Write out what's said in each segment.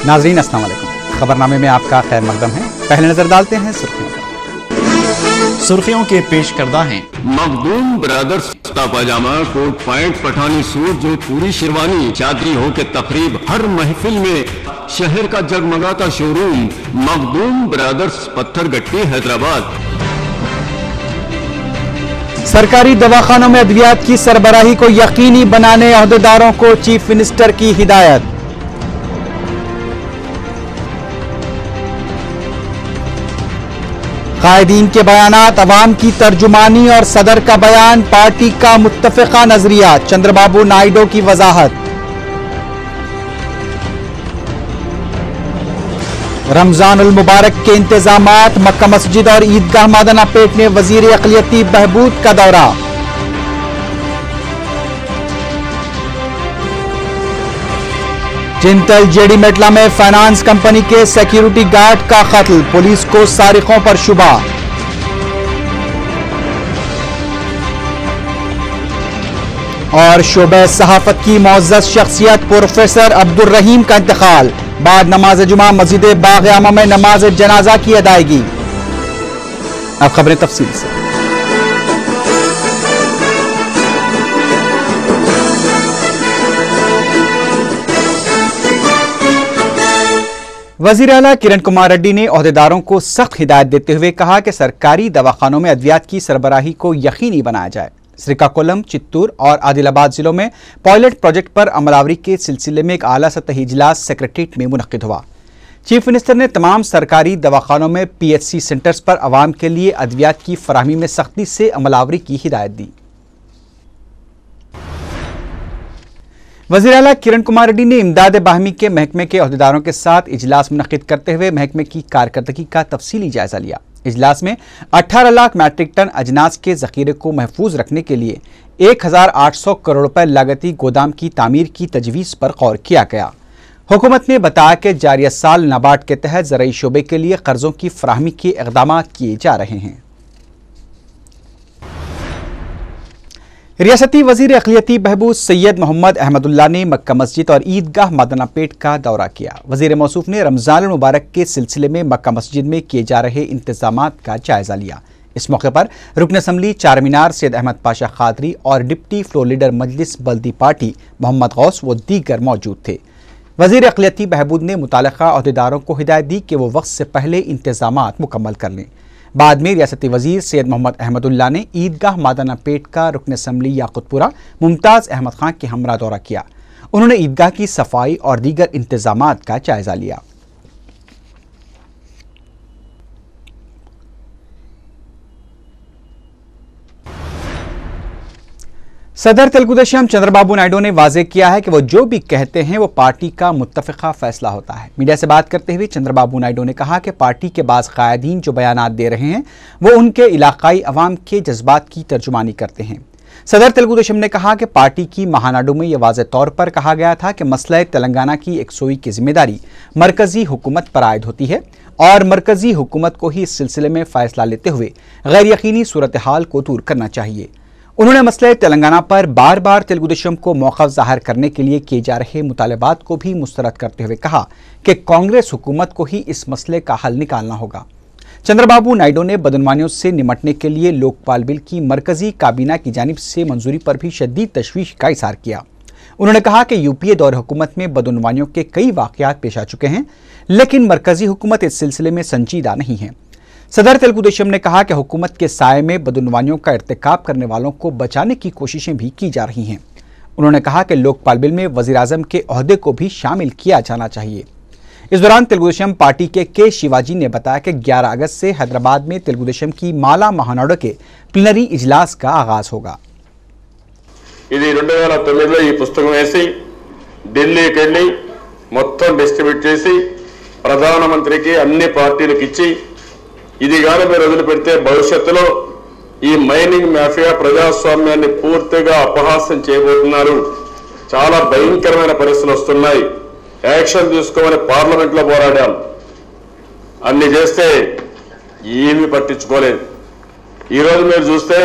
नाजरीन अस्सलाम वालेकुम। खबरनामे में आपका खैर मकदम है। पहले नजर डालते हैं सुर्खियों पर। सुर्खियों के पेश करदा हैं। मखदूम ब्रदर्स कुर्ता पाजामा, कोट पैंट, पठानी सूट, जो पूरी शेरवानी, चादरी हो के तकरीब, हर महफिल में शहर का जगमगाता शोरूम मखदूम ब्रदर्स, पत्थरगट्टी, हैदराबाद। सरकारी दवाखानों में अद्वियात की सरबराही को यकीनी बनाने अहदेदारों को चीफ मिनिस्टर की हिदायत। कायदीन के बयानात अवाम की तर्जुमानी और सदर का बयान पार्टी का मुत्तफिका नजरिया, चंद्रबाबू नायडू की वजाहत। रमजानुल मुबारक के इंतजामात, मक्का मस्जिद और ईदगाह मादना पेट में वजीर अक़लियती बहबूद का दौरा। चिंतल जेडी मेटला में फाइनेंस कंपनी के सिक्योरिटी गार्ड का कत्ल, पुलिस को सारिकों पर शुबा। और शोबे सहाफत की मुअज़्ज़ज़ शख्सियत प्रोफेसर अब्दुल रहीम का इंतकाल, बाद नमाज जुमा मस्जिद बाग़ आमा में नमाज जनाजा की अदायगी। अब खबरें तफसील से। वज़ीर आला किरण कुमार रेड्डी ने ओहदेदारों को सख्त हिदायत देते हुए कहा कि सरकारी दवाखानों में अद्वियात की सरबराही को यकीनी बनाया जाए। श्रीकाकुलम, चित्तूर और आदिलाबाद जिलों में पायलट प्रोजेक्ट पर अमलावरी के सिलसिले में एक आला सतही इजलास सेक्रेटरीट में मुनक्किद हुआ। चीफ मिनिस्टर ने तमाम सरकारी दवाखानों में PHC सेंटर्स पर आवाम के लिए अद्वियात की फराहमी में सख्ती से अमलावरी की हिदायत दी। वज़ीर आला किरण कुमार रेड्डी ने इमदाद बाहमी के महकमे के अहदेदारों के साथ इजलास मुनक्किद करते हुए महकमे की कारकर्दगी का तफसीली जायजा लिया। इजलास में 18 लाख मैट्रिक टन अजनास के जखीरे को महफूज रखने के लिए 1800 करोड़ रुपए लागती गोदाम की तामीर की तजवीज़ पर गौर किया गया। हुकूमत ने बताया कि जारिया साल नाबार्ड के तहत ज़राई शोबे के लिए कर्जों की फराहमी के इक़दाम किए जा रहे हैं। रियासती वज़ीर अक़लियती बहबूद सैयद मोहम्मद अहमदुल्लाह ने मक्का मस्जिद और ईदगाह मादना पेट का दौरा किया। वज़ीर मौसूफ ने रमज़ान मुबारक के सिलसिले में मक्का मस्जिद में किए जा रहे इंतजामात का जायजा लिया। इस मौके पर रुकन असम्बली चारमीनार सैयद अहमद पाशा खादरी और डिप्टी फ्लोर लीडर मजलिस बल्दी पार्टी मोहम्मद गौस व दीगर मौजूद थे। वज़ीर अक़लियती बहबूद ने मुताल्लिक़ा अहदेदारों को हिदायत दी कि वो वक्त से पहले इंतजामात मुकम्मल कर लें। बाद में रियासती वज़ीर सैयद मोहम्मद अहमदुल्लाह ने ईदगाह मादना पेट का रुकन असम्बली याकुतपुरा मुमताज़ अहमद खान के हमरा दौरा किया। उन्होंने ईदगाह की सफाई और दीगर इंतजामात का जायजा लिया। सदर तेलुगुदेशम चंद्रबाबू नायडू ने वाज़ेह किया है कि वो जो भी कहते हैं वो पार्टी का मुत्तफ़िका फैसला होता है। मीडिया से बात करते हुए चंद्रबाबू नायडू ने कहा कि पार्टी के बाज़ कायदीन जो बयानात दे रहे हैं वो उनके इलाकाई अवाम के जज्बात की तर्जुमानी करते हैं। सदर तेलुगुदेशम ने कहा कि पार्टी की महानाडू में यह वाज़ेह तौर पर कहा गया था कि मसला तेलंगाना की एकसोई की जिम्मेदारी मरकजी हुकूमत पर आयद होती है और मरकजी हुकूमत को ही इस सिलसिले में फैसला लेते हुए गैर यकीनी सूरत हाल को दूर करना चाहिए। उन्होंने मसले तेलंगाना पर बार बार तेलुगुदेशम को मौक़िफ़ ज़ाहिर करने के लिए किए जा रहे मुतालबात को भी मुस्तरद करते हुए कहा कि कांग्रेस हुकूमत को ही इस मसले का हल निकालना होगा। चंद्रबाबू नायडू ने बदनवानियों से निमटने के लिए लोकपाल बिल की मरकजी काबीना की जानिब से मंजूरी पर भी शदीद तशवीश का इज़हार किया। उन्होंने कहा कि यूपीए दौर हुकूमत में बदनवानियों के कई वाक़यात पेश आ चुके हैं, लेकिन मरकजी हुकूमत इस सिलसिले में संजीदा नहीं है। सदर तेलुगुदेशम ने कहा कि हुकूमत के साये में बदनवानियों का इर्तिकाब करने वालों को बचाने की कोशिशें भी की जा रही हैं। उन्होंने कहा कि लोकपाल बिल में वज़ीर आज़म के ओहदे को भी शामिल किया जाना चाहिए। इस दौरान तेलुगुदेशम पार्टी के शिवाजी ने बताया कि 11 अगस्त से हैदराबाद में तेलुगुदेशम की माला महानाडु के प्लीनरी इजलास का आगाज होगा। ఇది 2009లో ఈ పుస్తకం వేసి ఢిల్లీకి వెళ్ళి మొత్తం డిస్ట్రిబ్యూట్ చేసి ప్రధానమంత్రికి అన్ని పార్టీలకు ఇచ్చి ఇది గాని మీరు వదిలిపెడితే భవిష్యత్తులో ఈ మైనింగ్ మాఫియా ప్రజాస్వామ్యాన్ని పూర్తిగా అపహాస్యం చేయబోతున్నారు, చాలా భయంకరమైన పరిస్థితులు వస్తున్నాయి, యాక్షన్ తీసుకోమని పార్లమెంట్ లో పోరాడాం, అన్ని చేస్తే ఏమీ పట్టించుకోలేదు। ఈ రోజు మీరు చూస్తే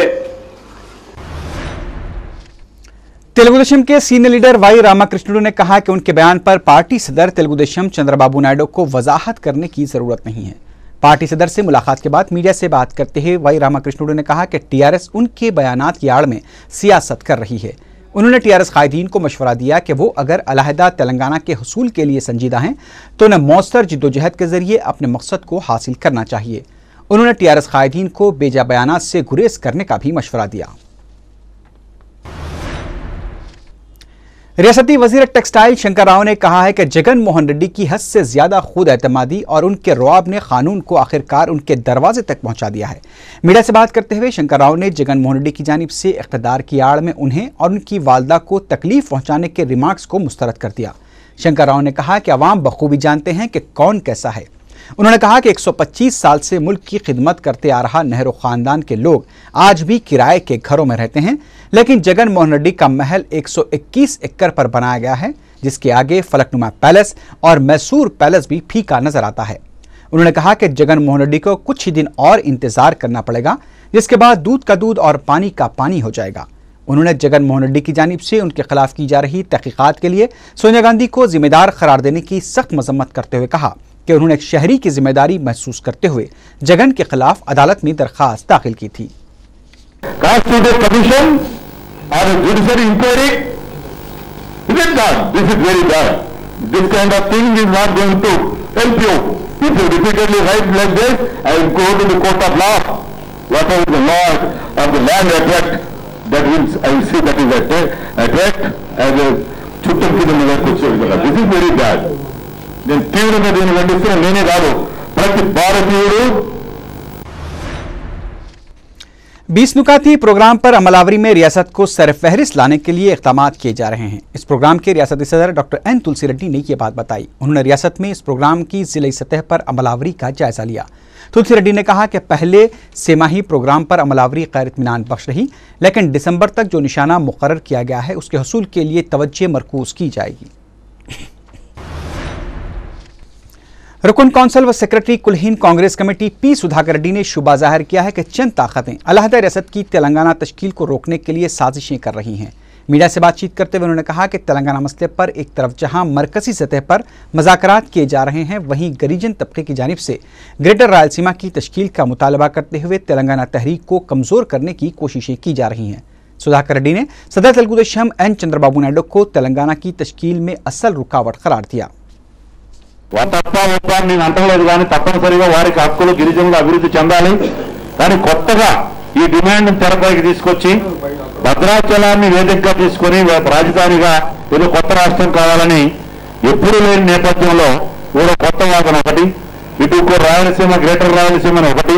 तेलुगुदेशम के सीनियर लीडर वाई रामाकृष्णुडू ने कहा कि उनके बयान पर पार्टी सदर तेलुगुदेशम चंद्रबाबू नायडू को वजाहत करने की जरूरत नहीं है। पार्टी सदर से मुलाकात के बाद मीडिया से बात करते हुए वाई रामाकृष्णुडू ने कहा कि टीआरएस उनके बयानात की आड़ में सियासत कर रही है। उन्होंने टीआरएस कायदीन को मशवरा दिया कि वो अगर अलहदा तेलंगाना के हुसूल के लिए संजीदा हैं तो उन्हें मौसर जिद्दोजहद के जरिए अपने मकसद को हासिल करना चाहिए। उन्होंने टीआरएस कायदीन को बेजा बयानात से गुरेज करने का भी मशवरा दिया। रियासती वजीर टेक्सटाइल शंकर राव ने कहा है कि जगन मोहन रेड्डी की हद से ज्यादा खुद एतमादी और उनके रौब ने कानून को आखिरकार उनके दरवाजे तक पहुंचा दिया है। मीडिया से बात करते हुए शंकर राव ने जगन मोहन रेड्डी की जानिब से इख्तिदार की आड़ में उन्हें और उनकी वालदा को तकलीफ पहुंचाने के रिमार्क्स को मुस्तरद कर दिया। शंकर राव ने कहा कि अवाम बखूबी जानते हैं कि कौन कैसा है। उन्होंने कहा कि 125 साल से मुल्क की खिदमत करते आ रहा नेहरू खानदान के लोग आज भी किराए के घरों में रहते हैं, लेकिन जगन मोहन रेड्डी का महल 121 एकड़ पर बनाया गया है, जिसके आगे फलकनुमा पैलेस और मैसूर पैलेस भी फीका नजर आता है। उन्होंने कहा कि जगन मोहन रेड्डी को कुछ ही दिन और इंतजार करना पड़ेगा, जिसके बाद दूध का दूध और पानी का पानी हो जाएगा। उन्होंने जगन मोहन रेड्डी की जानिब से उनके खिलाफ की जा रही तहकीकात के लिए सोनिया गांधी को जिम्मेदार करार देने की सख्त मजम्मत करते हुए कहा कि उन्होंने एक शहरी की जिम्मेदारी महसूस करते हुए जगन के खिलाफ अदालत में दरखास्त दाखिल की थी। తీవ్రంగా దీన్ని ఖండిస్తున్న నేనే కాదు, ప్రతి భారతీయుడు। 20 नुकाती प्रोग्राम पर अमलावरी में रियासत को सरफहरिस्त लाने के लिए इक़दाम किए जा रहे हैं। इस प्रोग्राम के रियासती सदर डॉक्टर एन तुलसी रेड्डी ने यह बात बताई। उन्होंने रियासत में इस प्रोग्राम की जिले सतह पर अमलावरी का जायजा लिया। तुलसी रेड्डी ने कहा कि पहले सेमाही प्रोग्राम पर अमलावरी गैर इत्मीनान बख्श रही, लेकिन दिसंबर तक जो निशाना मुकर्रर किया गया है उसके हसूल के लिए तवज्जो मरकूज की जाएगी। रुकन कौंसल व सेक्रेटरी कुलहीन कांग्रेस कमेटी पी सुधाकर रेड्डी ने शुबा जाहिर किया है कि चंद ताकतें अलहदा रियासत की तेलंगाना तश्कील को रोकने के लिए साजिशें कर रही हैं। मीडिया से बातचीत करते हुए उन्होंने कहा कि तेलंगाना मसले पर एक तरफ जहां मरकजी सतह पर मुज़ाकरात किए जा रहे हैं, वहीं गरीजन तबके की जानिब से ग्रेटर रायलसीमा की तश्कील का मुतालबा करते हुए तेलंगाना तहरीक को कमज़ोर करने की कोशिशें की जा रही हैं। सुधाकर रेड्डी ने सदर तेलुगुदेशम एन चंद्रबाबू नायडू को तेलंगाना की तश्कील में असल रुकावट करार दिया। నేను అంటలేదు, కానీ తప్పనిసరిగా వారికి హక్కులు గిరిజనులు అభివృద్ధి చెందాలి। కానీ కొత్తగా ఈ డిమాండ్ తెరపైకి తీసుకొచ్చి భద్రాచలాన్ని వేదికగా తీసుకొని రాజధానిగా ఏదో కొత్త రాష్ట్రం కావాలని ఎప్పుడూ లేని నేపథ్యంలో కూడా కొత్త వాదన ఒకటి, ఇటు రాయలసీమ గ్రేటర్ రాయలసీమ ఒకటి।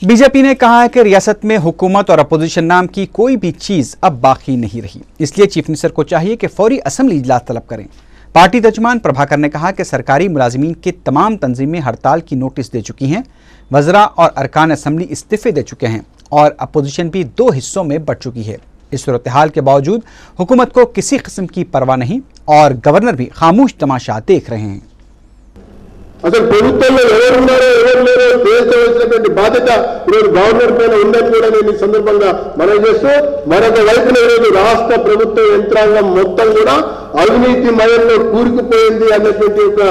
बीजेपी ने कहा है कि रियासत में हुकूमत और अपोजिशन नाम की कोई भी चीज अब बाकी नहीं रही, इसलिए चीफ मिनिस्टर को चाहिए कि फौरी असेंबली इजलास तलब करें। पार्टी तर्जुमान प्रभाकर ने कहा कि सरकारी मुलाजिमीन के तमाम तंजीमें हड़ताल की नोटिस दे चुकी हैं, वज़रा और अरकान असम्बली इस्तीफे दे चुके हैं और अपोजिशन भी 2 हिस्सों में बढ़ चुकी है। इस सूरत हाल के बावजूद हुकूमत को किसी किस्म की परवाह नहीं और गवर्नर भी खामोश तमाशा देख रहे हैं। అసలు ప్రభుత్వంలో ఎవరున్నారో ఎవరు లేరో తేల్చవలసినటువంటి బాధ్యత ఈరోజు గవర్నర్ పైన ఉందని కూడా నేను ఈ సందర్భంగా మనం చేస్తూ, మరొక వైపున ఈరోజు రాష్ట్ర ప్రభుత్వ యంత్రాంగం మొత్తం కూడా అవినీతి మయంలో కూరుకుపోయింది అన్నటువంటి ఒక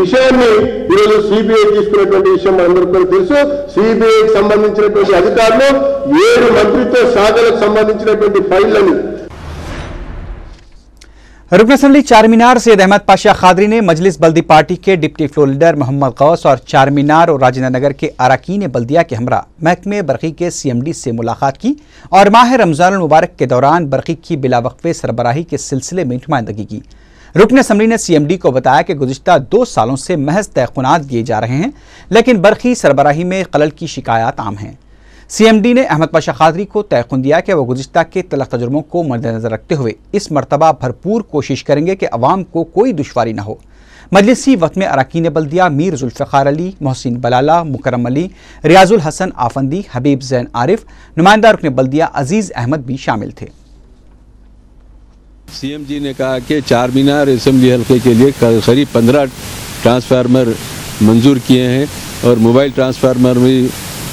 విషయాన్ని ఈరోజు సిబిఐ తీసుకున్నటువంటి విషయం మనందరికీ కూడా తెలుసు। సిబిఐకి సంబంధించినటువంటి అధికారులు 7 మంత్రిత్వ శాఖలకు సంబంధించినటువంటి ఫైళ్లను रुकन असम्बली चारमीनार सैयद अहमद पाशा खादरी ने मजलिस बल्दी पार्टी के deputy floor leader Mohammad Ghaus और चारमीनार और राजेंद्र नगर के अरकान बल्दिया के हमरा महकमे बरकी के CMD से मुलाकात की और माह रमजान मुबारक के दौरान बरकी की बिलावक्फे सरबराही के सिलसिले में नुमाइंदगी की। रुकन असम्बली ने CMD को बताया कि गुज़िश्ता 2 सालों से महज तयक़ुनात दिए जा रहे हैं, लेकिन बरकी सरबराही में खलल की शिकायत आम हैं। CMD ने अहमद पाशा खादरी को तयक़ुन दिया कि वह गुज़िश्ता के तलख़ तजुर्बों को मद्देनज़र रखते हुए इस मरतबा भरपूर कोशिश करेंगे कि अवाम को कोई दुश्वारी न हो। मजलिसी वक्त में अरकान बल्दिया मीर जुल्फ़िकार अली, मोहसिन बलाला, मुकरम अली, रियाजुल हसन आफंदी, हबीब ज़ैन आरिफ, नुमाइंदा रुकन बल्दिया अजीज़ अहमद भी शामिल थे। CM जी ने कहा कि चारमीनार असेंबली हल्के के लिए करीब 15 ट्रांसफार्मर मंजूर किए हैं और मोबाइल ट्रांसफार्मर भी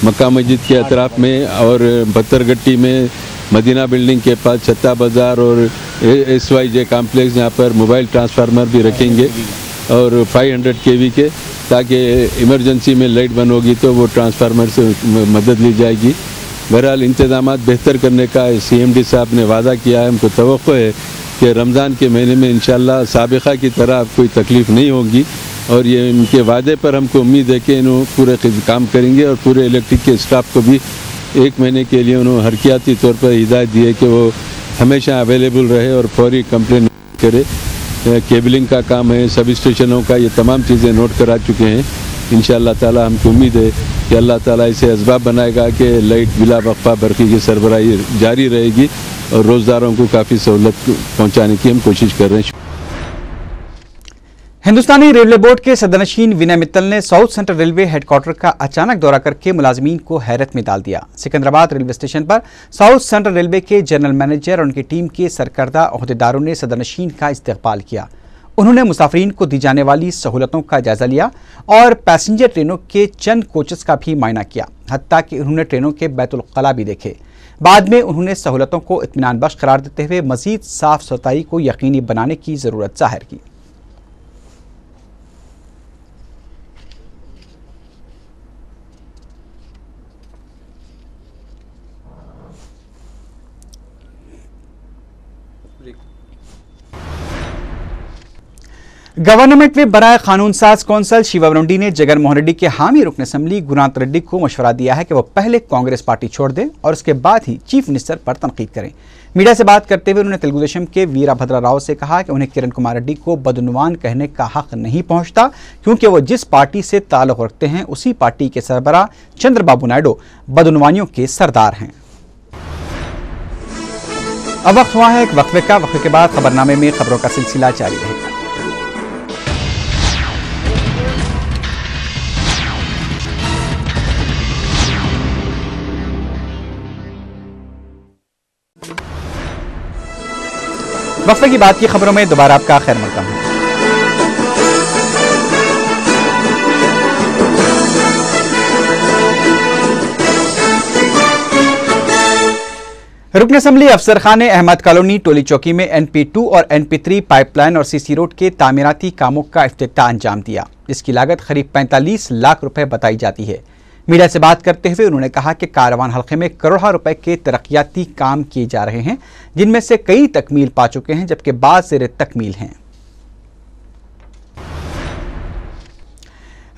मक्का मस्जिद के अतराफ में और बत्तरगट्टी में मदीना बिल्डिंग के पास छत्ता बाज़ार और SYJ कॉम्प्लेक्स, यहाँ पर मोबाइल ट्रांसफार्मर भी रखेंगे और 500 kV के, ताकि इमरजेंसी में लाइट बंद होगी तो वो ट्रांसफार्मर से मदद ली जाएगी। बहरहाल इंतज़ामात बेहतर करने का CMD साहब ने वादा किया है। हमको तवक्को है कि रमज़ान के महीने में इंशाअल्लाह साबिक़ा की तरह कोई तकलीफ़ नहीं होगी और ये इनके वादे पर हमको उम्मीद है कि इन्होंने पूरे काम करेंगे और पूरे इलेक्ट्रिक के स्टाफ को भी 1 महीने के लिए उन्होंने हरकियाती तौर पर हिदायत दी है कि वो हमेशा अवेलेबल रहे और फौरी कंप्लेन करे। केबलिंग का काम है, सब स्टेशनों का, ये तमाम चीज़ें नोट करा चुके हैं। इंशाअल्लाह ताला हमको उम्मीद है कि अल्लाह ताला इसे असबाब बनाएगा कि लाइट बिला वक्फा बरक़ी की सरबराही जारी रहेगी और रोज़दारों को काफ़ी सहूलत पहुँचाने की हम कोशिश कर रहे हैं। हिंदुस्तानी रेलवे बोर्ड के सदरनशीन विनय मित्तल ने साउथ सेंट्रल रेलवे हेडक्वार्टर का अचानक दौरा करके मुलाजमीन को हैरत में डाल दिया। सिकंदराबाद रेलवे स्टेशन पर साउथ सेंट्रल रेलवे के जनरल मैनेजर और उनकी टीम के सरकर्दा ओहदेदारों ने सदरनशीन का इस्तकबाल किया। उन्होंने मुसाफरीन को दी जाने वाली सहूलतों का जायजा लिया और पैसेंजर ट्रेनों के चंद कोचेस का भी मायना किया, हत्ता कि उन्होंने ट्रेनों के बैतुल खला भी देखे। बाद में उन्होंने सहूलतों को इत्मीनान बख्श करार देते हुए मजीद साफ सफाई को यकीनी बनाने की जरूरत जाहिर की। गवर्नमेंट में बराए कानून साज कौंसल शिवम रेड्डी ने जगन मोहन रेड्डी के हामी रुकन असम्बली गुणांत रेड्डी को मशवरा दिया है कि वह पहले कांग्रेस पार्टी छोड़ दें और उसके बाद ही चीफ मिनिस्टर पर तनकीद करें। मीडिया से बात करते हुए उन्होंने तेलुगु देशम के वीरभद्रा राव से कहा कि उन्हें किरण कुमार रेड्डी को बदउनवान कहने का हक नहीं पहुंचता, क्योंकि वो जिस पार्टी से ताल्लुक रखते हैं उसी पार्टी के सरबराह चंद्रबाबू नायडू बदउनवानियों के सरदार हैं। अब वक्त हुआ है एक वक्फे का। वक्फे के बाद खबरनामे में खबरों का सिलसिला जारी रहेगा। वक्फे की बात की खबरों में दोबारा आपका खैर मकदम है। रुकन असम्बली अफसर खाने अहमद कॉलोनी टोली चौकी में NP2 और NP3 पाइपलाइन और CC रोड के तामीराती कामों का इफ्तिताह अंजाम दिया। इसकी लागत करीब 45 लाख रुपए बताई जाती है। मीडिया से बात करते हुए उन्होंने कहा कि कारवान हल्के में करोड़ों रुपए के तरक्याती काम किए जा रहे हैं, जिनमें से कई तकमील पा चुके हैं जबकि बाद से तकमील हैं।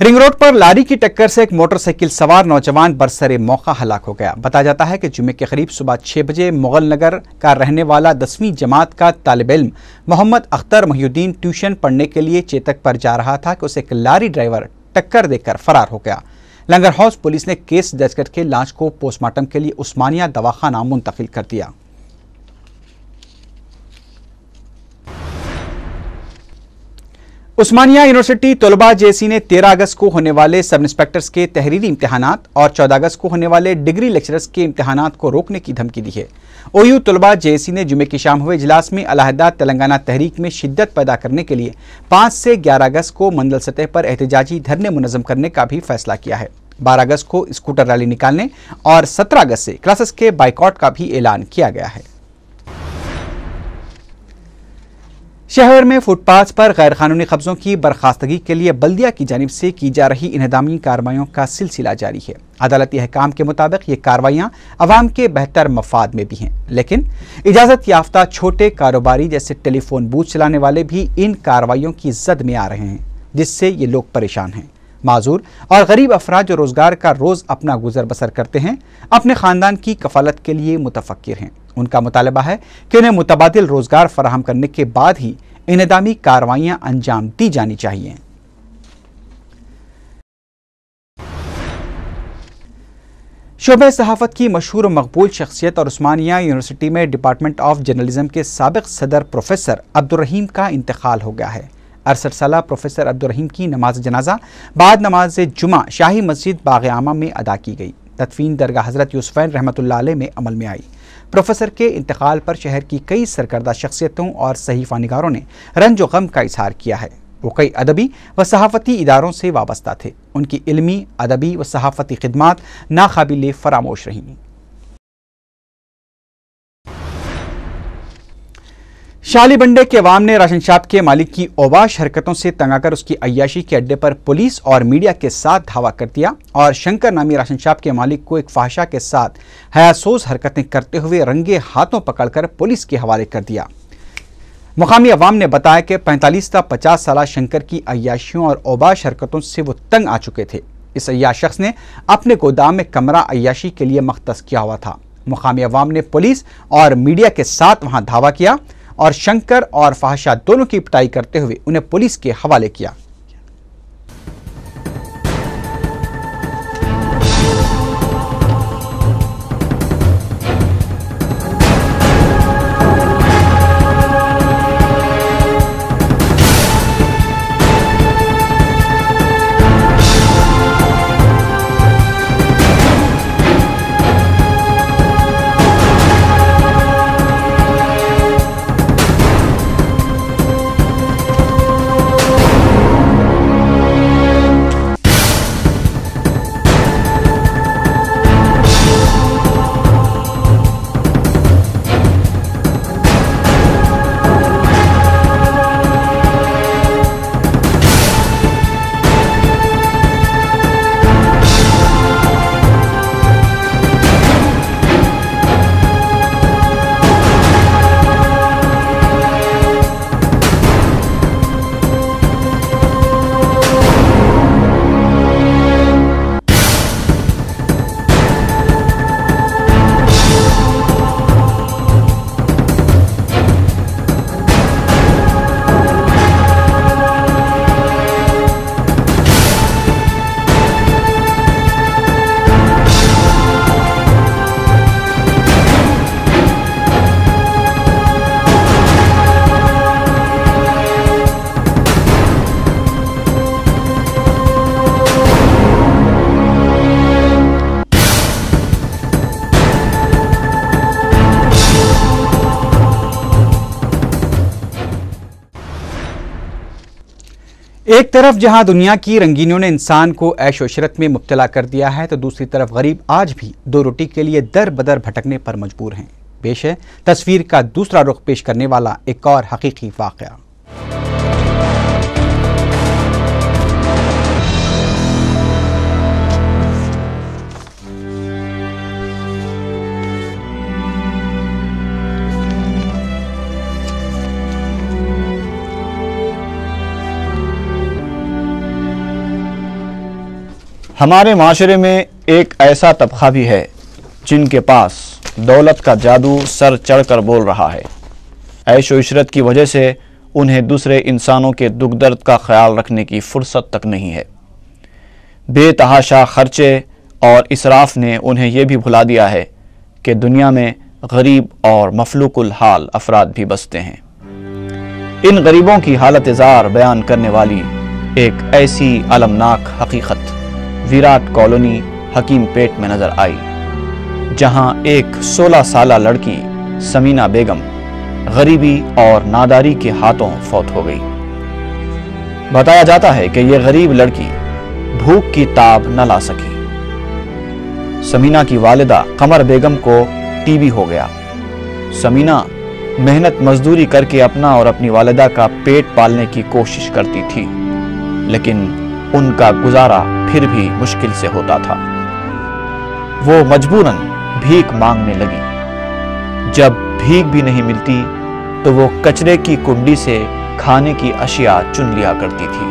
रिंग रोड पर लारी की टक्कर से एक मोटरसाइकिल सवार नौजवान बरसरे मौका हलाक हो गया। बताया जाता है कि जुम्मे के करीब सुबह 6 बजे मुगल नगर का रहने वाला 10वीं जमात का तालिब इल्म मोहम्मद अख्तर मोहिउद्दीन ट्यूशन पढ़ने के लिए चेतक पर जा रहा था कि उसे एक लारी ड्राइवर टक्कर देकर फरार हो गया। लंगर हाउस पुलिस ने केस दर्ज करके लाश को पोस्टमार्टम के लिए उस्मानिया दवाखाना मुंतकिल कर दिया। उस्मानिया यूनिवर्सिटी तलबा JC ने 13 अगस्त को होने वाले सब इंस्पेक्टर्स के तहरीरी इम्तिहानात और 14 अगस्त को होने वाले डिग्री लेक्चरर्स के इम्तिहानात को रोकने की धमकी दी है। OU तलबा JC ने जुमे की शाम हुए इजलास में अलहदा तेलंगाना तहरीक में शिद्दत पैदा करने के लिए 5 से 11 अगस्त को मंडल सतह पर एहतजाजी धरने मुनज़्ज़म करने का भी फैसला किया है। 12 अगस्त को स्कूटर रैली निकालने और 17 अगस्त से क्लासेस के बाइकआउट का भी ऐलान किया गया है। शहर में फुटपाथ पर गैर कानूनी कब्जों की बर्खास्तगी के लिए बल्दिया की जानिब से की जा रही इन्हदामी कार्रवाइयों का सिलसिला जारी है। अदालती अहकाम के मुताबिक ये कार्रवाइयाँ अवाम के बेहतर मफाद में भी हैं, लेकिन इजाज़त याफ्ता छोटे कारोबारी जैसे टेलीफोन बूथ चलाने वाले भी इन कार्रवाइयों की जद में आ रहे हैं, जिससे ये लोग परेशान हैं। माजूर और गरीब अफराद जो रोजगार का रोज अपना गुजर बसर करते हैं, अपने खानदान की कफालत के लिए मुतफक्किर हैं। उनका मुतालबा है कि उन्हें मुतबादिल रोजगार फराहम करने के बाद ही इन्हदामी कार्रवाइयां अंजाम दी जानी चाहिए। शोबे सहाफत की मशहूर मकबूल शख्सियत और उस्मानिया यूनिवर्सिटी में डिपार्टमेंट ऑफ जर्नलिज्म के साबिक सदर प्रोफेसर अब्दुल रहीम का इंतकाल हो गया है। 68 साला प्रोफेसर अब्दुल रहीम की नमाज जनाजा बाद नमाज जुमा शाही मस्जिद बाग़ आमा में अदा की गई। तदफीन दरगाह हज़रत यूसुफ़ैन रहमतुल्लाह अलैह में अमल में आई। प्रोफेसर के इंतकाल पर शहर की कई सरकर्दा शख्सियतों और सहीफ़ा निगारों ने रंज व गम का इजहार किया है। वो कई अदबी व सहाफ़ती इदारों से वाबस्ता थे। उनकी इल्मी, अदबी व सहाफ़ती खिदमात नाकाबिले फरामोश रहीं। शाली बंडे के अवाम ने राशन शॉप के मालिक की औबाश हरकतों से तंग आकर उसकी अय्याशी के अड्डे पर पुलिस और मीडिया के साथ धावा कर दिया और शंकर नामी राशन शॉप के मालिक को एक फाहिशा के साथ हयासोज हरकतें करते हुए रंगे हाथों पकड़कर पुलिस के हवाले कर दिया। मुकामी अवाम ने बताया कि 45 से 50 साल शंकर की अय्याशियों और औबाश हरकतों से वो तंग आ चुके थे। इस अय्याश शख्स ने अपने गोदाम में कमरा अय्याशी के लिए मख्तस किया हुआ था। मुकामी अवाम ने पुलिस और मीडिया के साथ वहां धावा किया और शंकर और फाहिशा दोनों की पिटाई करते हुए उन्हें पुलिस के हवाले किया। एक तरफ जहां दुनिया की रंगीनियों ने इंसान को ऐश व इशरत में मुब्तला कर दिया है, तो दूसरी तरफ गरीब आज भी दो रोटी के लिए दर बदर भटकने पर मजबूर हैं। पेश है तस्वीर का दूसरा रुख पेश करने वाला एक और हकीकी वाक़या। हमारे माशरे में एक ऐसा तबका भी है जिनके पास दौलत का जादू सर चढ़कर बोल रहा है। ऐश व इशरत की वजह से उन्हें दूसरे इंसानों के दुख दर्द का ख्याल रखने की फुर्सत तक नहीं है। बेतहाशा खर्चे और इसराफ ने उन्हें यह भी भुला दिया है कि दुनिया में गरीब और मफलूकुल हाल अफराद भी बसते हैं। इन गरीबों की हालत ज़ार बयान करने वाली एक ऐसी अलमनाक हकीकत विराट कॉलोनी हकीम पेट में नजर आई, जहां एक 16 साल लड़की समीना बेगम गरीबी और नादारी के हाथों फौत हो गई। बताया जाता है कि यह गरीब लड़की भूख की ताब न ला सकी। समीना की वालिदा कमर बेगम को टीबी हो गया। समीना मेहनत मजदूरी करके अपना और अपनी वालिदा का पेट पालने की कोशिश करती थी, लेकिन उनका गुजारा फिर भी मुश्किल से होता था। वो मजबूरन भीख मांगने लगी। जब भीख भी नहीं मिलती तो वो कचरे की कुंडी से खाने की अशिया चुन लिया करती थी।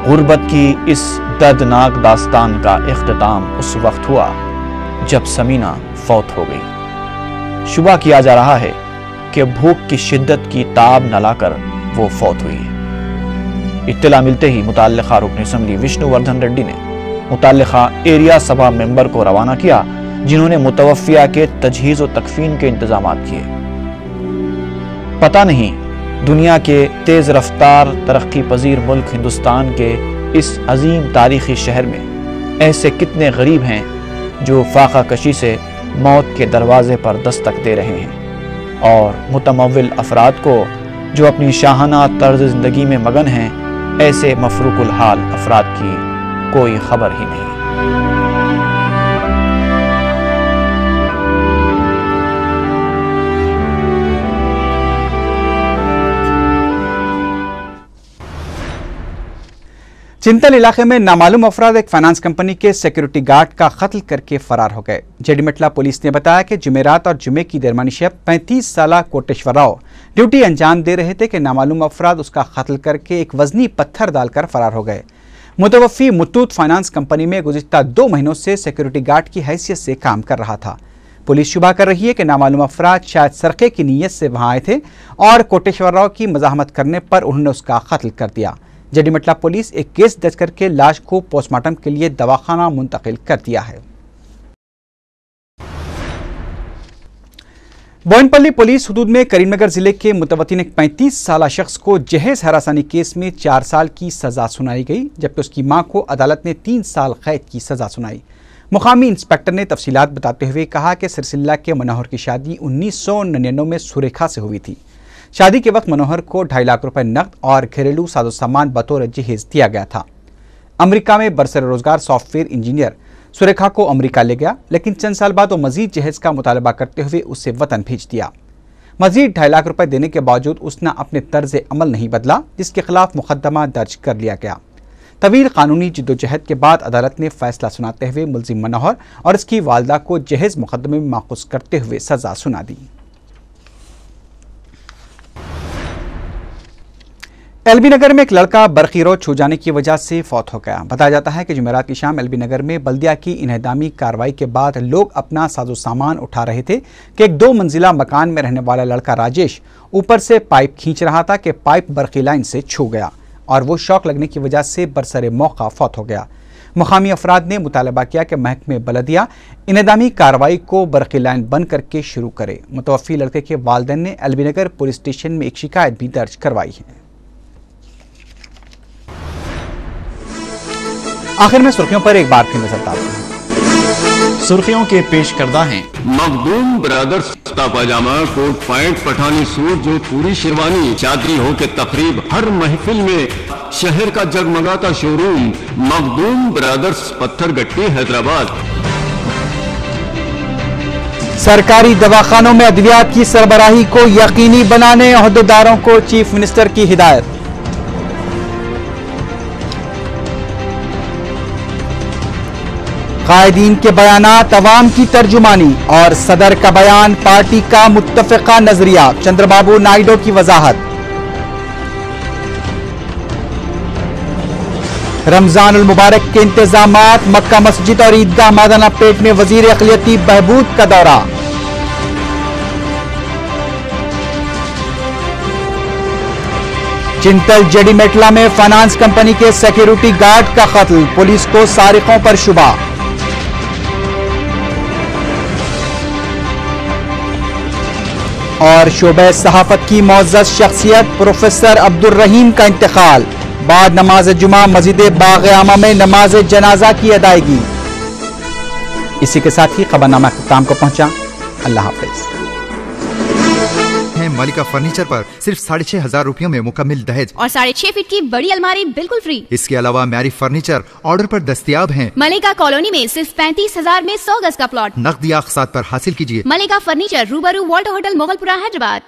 गुर्बत की इस दर्दनाक दास्तान का इख्तिताम उस वक्त हुआ जब समीना फौत हो गई। शुबा किया जा रहा है कि भूख की शिद्दत की ताब न लाकर वो फौत हुई है। इत्तला मिलते ही मुताल्लिका रुकन असम्बली विष्णुवर्धन रेड्डी ने मुताल्लिका एरिया सभा मेंबर को रवाना किया, जिन्होंने मुतवफ़िया के तजहीज़ व तकफीन के इंतजाम किए। पता नहीं दुनिया के तेज़ रफ्तार तरक्की पजीर मुल्क हिंदुस्तान के इस अजीम तारीखी शहर में ऐसे कितने गरीब हैं जो फाका कशी से मौत के दरवाजे पर दस्तक दे रहे हैं, और मुतमव्विल अफराद को जो अपनी शाहाना तर्ज ज़िंदगी में मगन हैं, ऐसे मफरूकुल हाल अफराद की कोई खबर ही नहीं। चिंतल इलाके में नामालूम अफराद एक फाइनेंस कंपनी के सिक्योरिटी गार्ड का कत्ल करके फरार हो गए। जेडीमेटला पुलिस ने बताया कि जुमेरात और जुमे की दरमियानी शब 35 साला कोटेश्वर राव ड्यूटी अंजाम दे रहे थे कि नामालूम अफराद उसका कत्ल करके एक वजनी पत्थर डालकर फरार हो गए। मुतवफ़ी मुत्तूत फाइनेंस कंपनी में गुज़िश्ता 2 महीनों से सिक्योरिटी गार्ड की हैसियत से काम कर रहा था। पुलिस शुबा कर रही है कि नामालूम अफराद शायद सरक़े की नीयत से वहां आए थे और कोटेश्वर राव की मज़ाहमत करने पर उन्होंने उसका कत्ल कर दिया। जेडीमेटला पुलिस एक केस दर्ज करके लाश को पोस्टमार्टम के लिए दवाखाना मुंतकिल कर दिया है। बोयनपल्ली पुलिस हुदूद में करीमनगर जिले के मुतवत्तिन एक 35 साला शख्स को जहेज हरासानी केस में 4 साल की सजा सुनाई गई, जबकि उसकी मां को अदालत ने 3 साल कैद की सजा सुनाई। मुकामी इंस्पेक्टर ने तफसीलात बताते हुए कहा कि सिरसिल्ला के मनोहर की शादी 1999 में सुरेखा से हुई थी। शादी के वक्त मनोहर को 2.5 लाख रुपए नकद और घरेलू साजो सामान बतौर जहेज दिया गया था। अमेरिका में बरसर रोजगार सॉफ्टवेयर इंजीनियर सुरेखा को अमेरिका ले गया, लेकिन चंद साल बाद वो मजीद जहेज का मुतालबा करते हुए उसे वतन भेज दिया। मजीद 2.5 लाख रुपए देने के बावजूद उसने अपने तर्ज अमल नहीं बदला, जिसके खिलाफ मुकदमा दर्ज कर लिया गया। तवील कानूनी जिद्दोजहद के बाद अदालत ने फैसला सुनाते हुए मुलजिम मनोहर और इसकी वालदा को जहेज मुकदमे में माखूज करते हुए सजा सुना दी। एलबी नगर में एक लड़का बरखी रोड छू जाने की वजह से फौत हो गया। बताया जाता है कि जुमेरात की शाम एलबी नगर में बल्दिया की इन्हदामी कार्रवाई के बाद लोग अपना साजो सामान उठा रहे थे कि एक 2 मंजिला मकान में रहने वाला लड़का राजेश ऊपर से पाइप खींच रहा था कि पाइप बरखी लाइन से छू गया और वो शौक लगने की वजह से बरसरे मौका फौत हो गया। मुकामी अफराद ने मुतालबा किया कि महकमे बलदिया इन्हदामी कार्रवाई को बरखी लाइन बंद करके शुरू करे। मुतवफ़ी लड़के के वालिदैन ने एलबी नगर पुलिस स्टेशन में एक शिकायत भी दर्ज करवाई है। आखिर में सुर्खियों पर एक बार फिर नजर डालते हैं। सुर्खियों के पेश करदा हैं मखदूम ब्रदर्स कुर्ता पाजामा, कोट पैंट, पठानी सूट, जो पूरी शेरवानी, चादरी हो के तकरीब, हर महफिल में शहर का जगमगाता शोरूम मखदूम ब्रदर्स, पत्थर गट्टी, हैदराबाद। सरकारी दवाखानों में अद्वियात की सरबराही को यकीनी बनाने ओहदेदारों को चीफ मिनिस्टर की हिदायत। कायदीन के बयानात अवाम की तर्जुमानी और सदर का बयान पार्टी का मुत्तफिका नजरिया, चंद्रबाबू नायडू की वजाहत। रमजानुल मुबारक के इंतजामात, मक्का मस्जिद और ईदगाह मादाना पेट में वजीर अक़लियती बहबूद का दौरा। चिंतल जेडीमेटला में फाइनेंस कंपनी के सिक्योरिटी गार्ड का कत्ल, पुलिस को सारिकों पर शुबा। और शोबे सहाफत की मोअज़्ज़ज़ शख्सियत प्रोफेसर अब्दुल रहीम का इंतकाल, बाद नमाज जुमा मस्जिद बाग़ आमा में नमाज जनाजा की अदायगी। इसी के साथ ही खबरनामा इख्तिताम को पहुंचा। अल्लाह हाफ़िज़। मलिका फर्नीचर पर सिर्फ 6,500 रुपयों में मुकम्मल दहेज और 6.5 फीट की बड़ी अलमारी बिल्कुल फ्री। इसके अलावा मैरी फर्नीचर ऑर्डर पर दस्तयाब हैं। मलिका कॉलोनी में सिर्फ 35,000 में 100 गज का प्लॉट। नकदी अक़सात पर हासिल कीजिए। मलिका फर्नीचर, रूबरू वॉल्टर होटल, मोगलपुरा, हैदराबाद।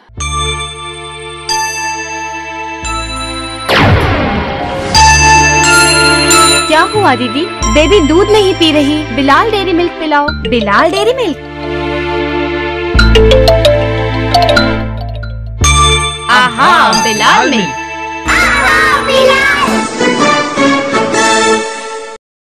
क्या हुआ दीदी? बेबी दूध नहीं पी रही। बिलाल डेयरी मिल्क पिलाओ। Bilal dairy milk. आहा, बिलाल मिल्क।